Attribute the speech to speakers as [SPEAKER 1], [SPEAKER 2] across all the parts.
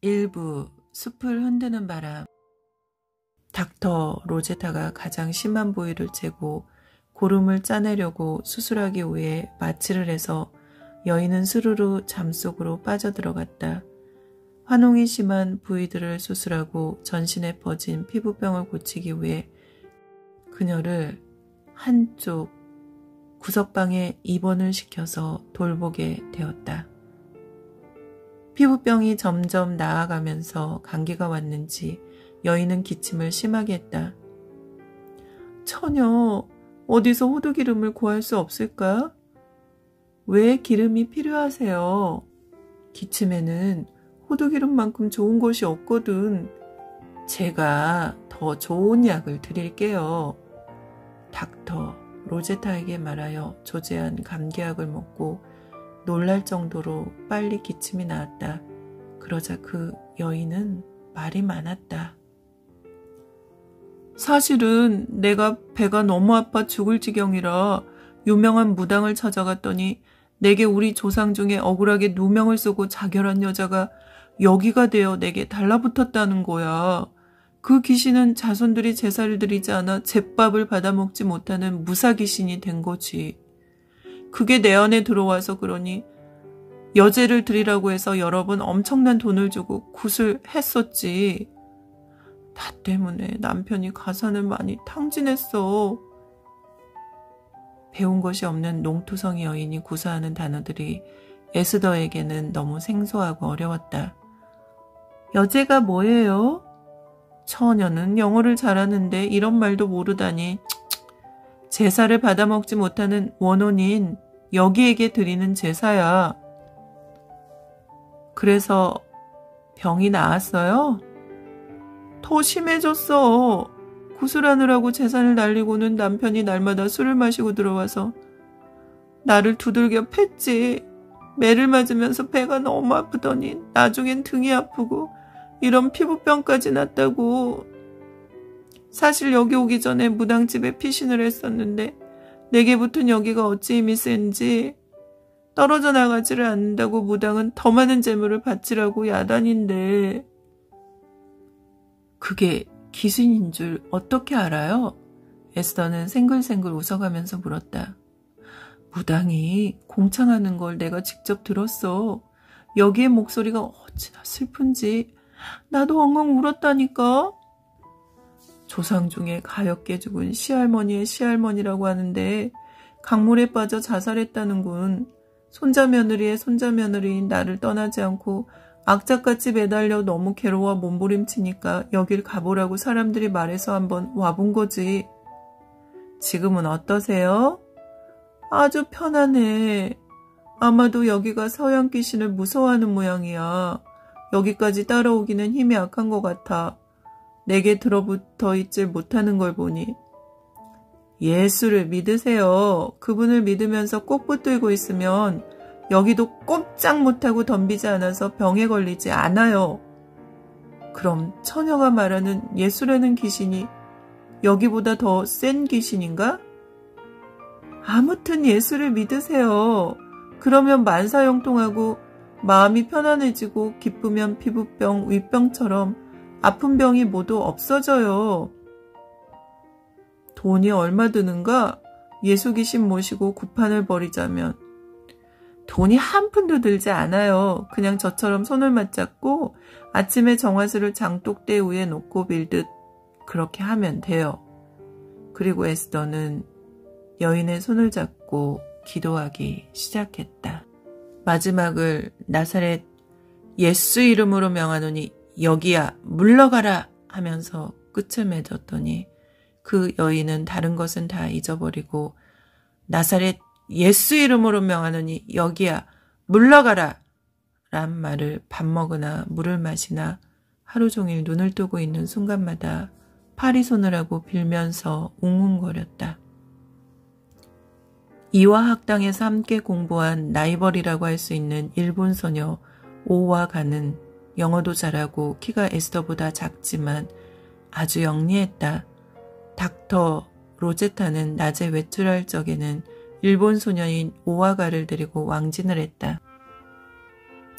[SPEAKER 1] 일부 숲을 흔드는 바람. 닥터 로제타가 가장 심한 부위를 째고 고름을 짜내려고 수술하기 위해 마취를 해서 여인은 스르르 잠속으로 빠져들어갔다. 화농이 심한 부위들을 수술하고 전신에 퍼진 피부병을 고치기 위해 그녀를 한쪽 구석방에 입원을 시켜서 돌보게 되었다. 피부병이 점점 나아가면서 감기가 왔는지 여인은 기침을 심하게 했다. 처녀, 어디서 호두기름을 구할 수 없을까? 왜 기름이 필요하세요? 기침에는 호두기름만큼 좋은 것이 없거든. 제가 더 좋은 약을 드릴게요. 닥터 로제타에게 말하여 조제한 감기약을 먹고 놀랄 정도로 빨리 기침이 나왔다. 그러자 그 여인은 말이 많았다. 사실은 내가 배가 너무 아파 죽을 지경이라 유명한 무당을 찾아갔더니 내게 우리 조상 중에 억울하게 누명을 쓰고 자결한 여자가 여기가 되어 내게 달라붙었다는 거야. 그 귀신은 자손들이 제사를 드리지 않아 제밥을 받아먹지 못하는 무사귀신이 된 거지. 그게 내 안에 들어와서 그러니 여제를 드리라고 해서 여러 번 엄청난 돈을 주고 굿을 했었지. 나 때문에 남편이 가산을 많이 탕진했어. 배운 것이 없는 농투성이 여인이 구사하는 단어들이 에스더에게는 너무 생소하고 어려웠다. 여제가 뭐예요? 처녀는 영어를 잘하는데 이런 말도 모르다니. 제사를 받아먹지 못하는 원혼인 여기에게 드리는 제사야. 그래서 병이 나았어요? 더 심해졌어. 구슬하느라고 재산을 날리고는 남편이 날마다 술을 마시고 들어와서 나를 두들겨 팼지. 매를 맞으면서 배가 너무 아프더니 나중엔 등이 아프고 이런 피부병까지 났다고. 사실 여기 오기 전에 무당집에 피신을 했었는데 내게 붙은 여기가 어찌 힘이 센지 떨어져 나가지를 않는다고 무당은 더 많은 재물을 바치라고 야단인데. 그게 귀신인 줄 어떻게 알아요? 에스더는 생글생글 웃어가면서 물었다. 무당이 공창하는 걸 내가 직접 들었어. 여기의 목소리가 어찌나 슬픈지 나도 엉엉 울었다니까. 조상 중에 가엾게 죽은 시할머니의 시할머니라고 하는데 강물에 빠져 자살했다는군. 손자며느리의 손자며느리인 나를 떠나지 않고 악착같이 매달려 너무 괴로워 몸부림치니까 여길 가보라고 사람들이 말해서 한번 와본 거지. 지금은 어떠세요? 아주 편하네. 아마도 여기가 서양 귀신을 무서워하는 모양이야. 여기까지 따라오기는 힘이 약한 것 같아. 내게 들어붙어 있질 못하는 걸 보니. 예수를 믿으세요. 그분을 믿으면서 꼭 붙들고 있으면 여기도 꼼짝 못하고 덤비지 않아서 병에 걸리지 않아요. 그럼 처녀가 말하는 예수라는 귀신이 여기보다 더 센 귀신인가? 아무튼 예수를 믿으세요. 그러면 만사형통하고 마음이 편안해지고 기쁘면 피부병, 위병처럼 아픈 병이 모두 없어져요. 돈이 얼마 드는가? 예수 귀신 모시고 구판을 벌이자면. 돈이 한 푼도 들지 않아요. 그냥 저처럼 손을 맞잡고 아침에 정화수를 장독대 위에 놓고 빌듯 그렇게 하면 돼요. 그리고 에스더는 여인의 손을 잡고 기도하기 시작했다. 마지막을 나사렛 예수 이름으로 명하노니 여기야 물러가라 하면서 끝을 맺었더니 그 여인은 다른 것은 다 잊어버리고 나사렛 예수 이름으로 명하노니 여기야 물러가라 란 말을 밥 먹으나 물을 마시나 하루 종일 눈을 뜨고 있는 순간마다 파리 손으라고 빌면서 웅웅거렸다. 이화 학당에서 함께 공부한 라이벌이라고 할 수 있는 일본 소녀 오와가는 영어도 잘하고 키가 에스더보다 작지만 아주 영리했다. 닥터 로제타는 낮에 외출할 적에는 일본 소녀인 오와가를 데리고 왕진을 했다.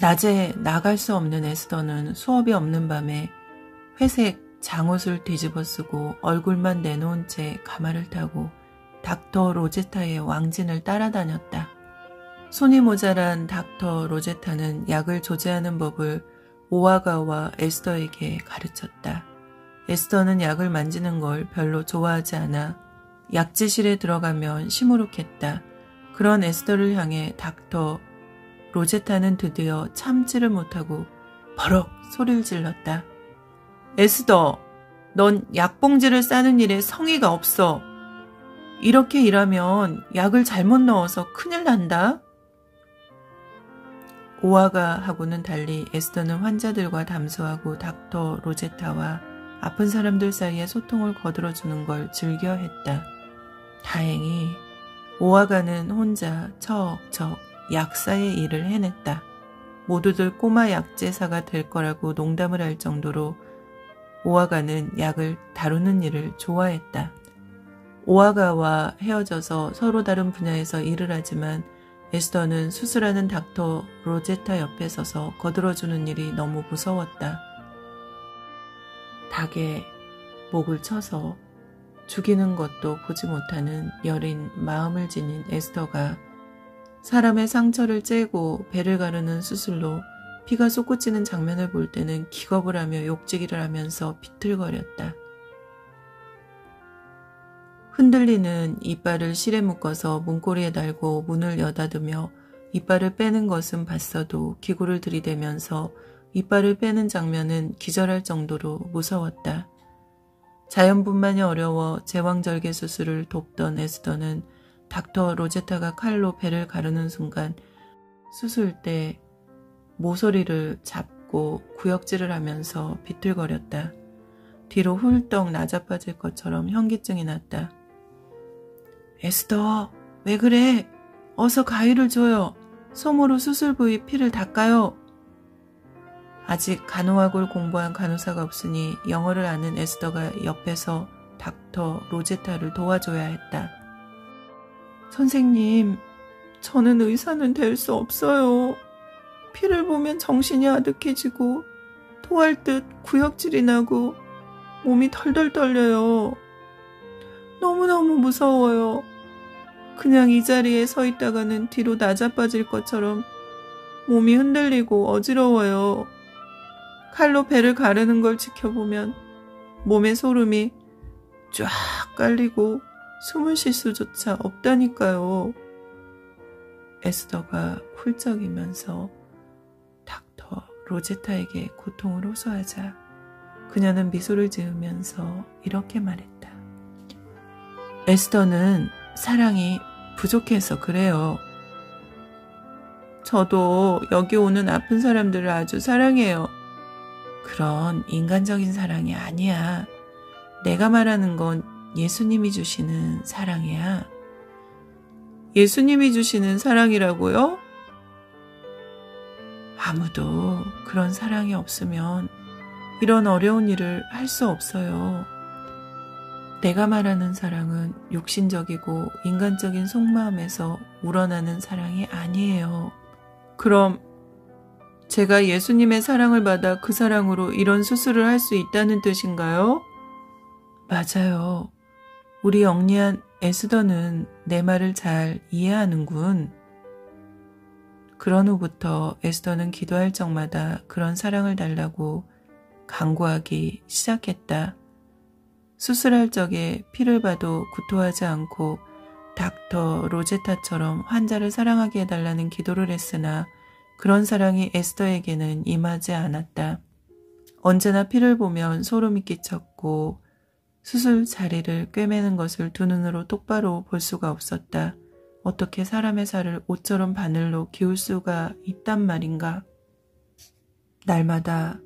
[SPEAKER 1] 낮에 나갈 수 없는 에스더는 수업이 없는 밤에 회색 장옷을 뒤집어 쓰고 얼굴만 내놓은 채 가마를 타고 닥터 로제타의 왕진을 따라다녔다. 손이 모자란 닥터 로제타는 약을 조제하는 법을 오아가와 에스더에게 가르쳤다. 에스더는 약을 만지는 걸 별로 좋아하지 않아 약지실에 들어가면 시무룩했다. 그런 에스더를 향해 닥터 로제타는 드디어 참지를 못하고 버럭 소리를 질렀다. 에스더, 넌 약봉지를 싸는 일에 성의가 없어. 이렇게 일하면 약을 잘못 넣어서 큰일 난다. 오아가하고는 달리 에스더는 환자들과 담소하고 닥터 로제타와 아픈 사람들 사이에 소통을 거들어주는 걸 즐겨했다. 다행히 오아가는 혼자 척척 약사의 일을 해냈다. 모두들 꼬마 약제사가 될 거라고 농담을 할 정도로 오아가는 약을 다루는 일을 좋아했다. 오아가와 헤어져서 서로 다른 분야에서 일을 하지만 에스더는 수술하는 닥터 로제타 옆에 서서 거들어주는 일이 너무 무서웠다. 닭에 목을 쳐서 죽이는 것도 보지 못하는 여린 마음을 지닌 에스더가 사람의 상처를 째고 배를 가르는 수술로 피가 솟구치는 장면을 볼 때는 기겁을 하며 욕지기를 하면서 비틀거렸다. 흔들리는 이빨을 실에 묶어서 문고리에 달고 문을 여닫으며 이빨을 빼는 것은 봤어도 기구를 들이대면서 이빨을 빼는 장면은 기절할 정도로 무서웠다. 자연분만이 어려워 제왕절개 수술을 돕던 에스더는 닥터 로제타가 칼로 배를 가르는 순간 수술대 모서리를 잡고 구역질을 하면서 비틀거렸다. 뒤로 훌떡 낮아빠질 것처럼 현기증이 났다. 에스더, 왜 그래? 어서 가위를 줘요. 솜으로 수술 부위 피를 닦아요. 아직 간호학을 공부한 간호사가 없으니 영어를 아는 에스더가 옆에서 닥터 로제타를 도와줘야 했다. 선생님, 저는 의사는 될 수 없어요. 피를 보면 정신이 아득해지고 토할 듯 구역질이 나고 몸이 덜덜 떨려요. 너무너무 무서워요. 그냥 이 자리에 서 있다가는 뒤로 낮아빠질 것처럼 몸이 흔들리고 어지러워요. 칼로 배를 가르는 걸 지켜보면 몸에 소름이 쫙 깔리고 숨을 쉴 수조차 없다니까요. 에스더가 훌쩍이면서 닥터 로제타에게 고통을 호소하자 그녀는 미소를 지으면서 이렇게 말했다. 에스더는 사랑이 부족해서 그래요. 저도 여기 오는 아픈 사람들을 아주 사랑해요. 그런 인간적인 사랑이 아니야. 내가 말하는 건 예수님이 주시는 사랑이야. 예수님이 주시는 사랑이라고요? 아무도 그런 사랑이 없으면 이런 어려운 일을 할 수 없어요. 내가 말하는 사랑은 육신적이고 인간적인 속마음에서 우러나는 사랑이 아니에요. 그럼 제가 예수님의 사랑을 받아 그 사랑으로 이런 수술을 할 수 있다는 뜻인가요? 맞아요. 우리 영리한 에스더는 내 말을 잘 이해하는군. 그런 후부터 에스더는 기도할 적마다 그런 사랑을 달라고 간구하기 시작했다. 수술할 적에 피를 봐도 구토하지 않고 닥터 로제타처럼 환자를 사랑하게 해달라는 기도를 했으나 그런 사랑이 에스더에게는 임하지 않았다. 언제나 피를 보면 소름이 끼쳤고 수술 자리를 꿰매는 것을 두 눈으로 똑바로 볼 수가 없었다. 어떻게 사람의 살을 옷처럼 바늘로 기울 수가 있단 말인가. 날마다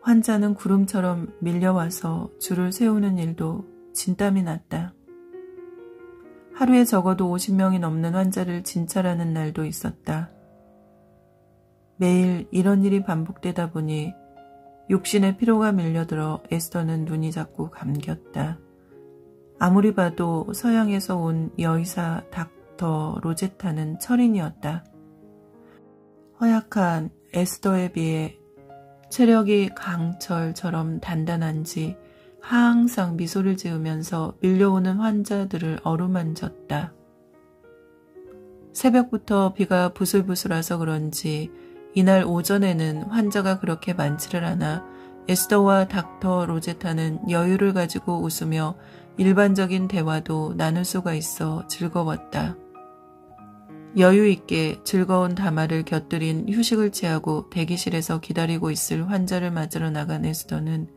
[SPEAKER 1] 환자는 구름처럼 밀려와서 줄을 세우는 일도 진땀이 났다. 하루에 적어도 50명이 넘는 환자를 진찰하는 날도 있었다. 매일 이런 일이 반복되다 보니 육신의 피로가 밀려들어 에스더는 눈이 자꾸 감겼다. 아무리 봐도 서양에서 온 여의사 닥터 로제타는 철인이었다. 허약한 에스더에 비해 체력이 강철처럼 단단한지 항상 미소를 지으면서 밀려오는 환자들을 어루만졌다. 새벽부터 비가 부슬부슬해서 그런지 이날 오전에는 환자가 그렇게 많지를 않아 에스더와 닥터 로제타는 여유를 가지고 웃으며 일반적인 대화도 나눌 수가 있어 즐거웠다. 여유 있게 즐거운 담화를 곁들인 휴식을 취하고 대기실에서 기다리고 있을 환자를 맞으러 나간 에스더는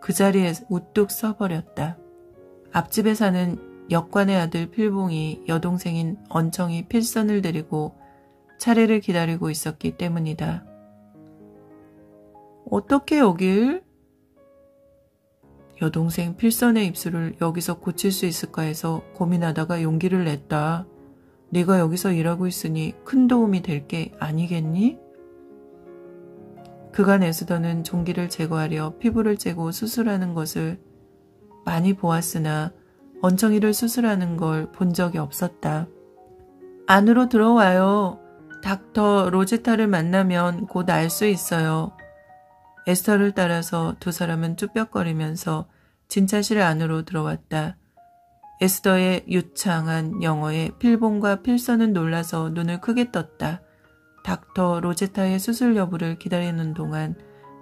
[SPEAKER 1] 그 자리에 우뚝 서버렸다. 앞집에 사는 역관의 아들 필봉이 여동생인 언청이 필선을 데리고 차례를 기다리고 있었기 때문이다. 어떻게 여길? 여동생 필선의 입술을 여기서 고칠 수 있을까 해서 고민하다가 용기를 냈다. 네가 여기서 일하고 있으니 큰 도움이 될 게 아니겠니? 그간 에스더는 종기를 제거하려 피부를 째고 수술하는 것을 많이 보았으나 언청이를 수술하는 걸 본 적이 없었다. 안으로 들어와요. 닥터 로제타를 만나면 곧 알 수 있어요. 에스더를 따라서 두 사람은 쭈뼛거리면서 진찰실 안으로 들어왔다. 에스더의 유창한 영어에 필봉과 필선은 놀라서 눈을 크게 떴다. 닥터 로제타의 수술 여부를 기다리는 동안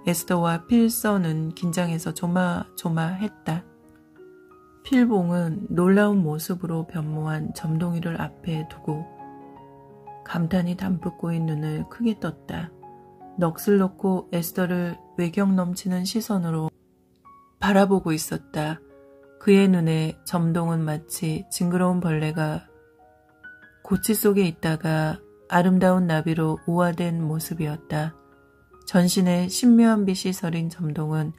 [SPEAKER 1] 에스더와 필선은 긴장해서 조마조마했다. 필봉은 놀라운 모습으로 변모한 점동이를 앞에 두고 감탄이 담뿍 고인 눈을 크게 떴다. 넋을 놓고 에스더를 외경 넘치는 시선으로 바라보고 있었다. 그의 눈에 점동은 마치 징그러운 벌레가 고치 속에 있다가 아름다운 나비로 우화된 모습이었다. 전신에 신묘한 빛이 서린 점동은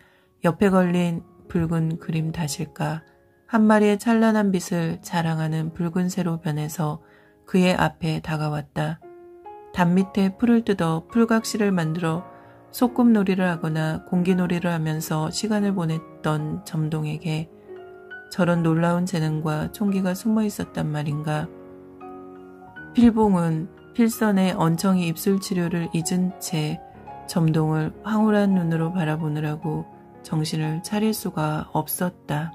[SPEAKER 1] 옆에 걸린 붉은 그림 탓일까 한 마리의 찬란한 빛을 자랑하는 붉은 새로 변해서 그의 앞에 다가왔다. 담 밑에 풀을 뜯어 풀각시를 만들어 소꿉놀이를 하거나 공기놀이를 하면서 시간을 보냈던 점동에게 저런 놀라운 재능과 총기가 숨어 있었단 말인가. 필봉은 필선의 언청이 입술 치료를 잊은 채 점동을 황홀한 눈으로 바라보느라고 정신을 차릴 수가 없었다.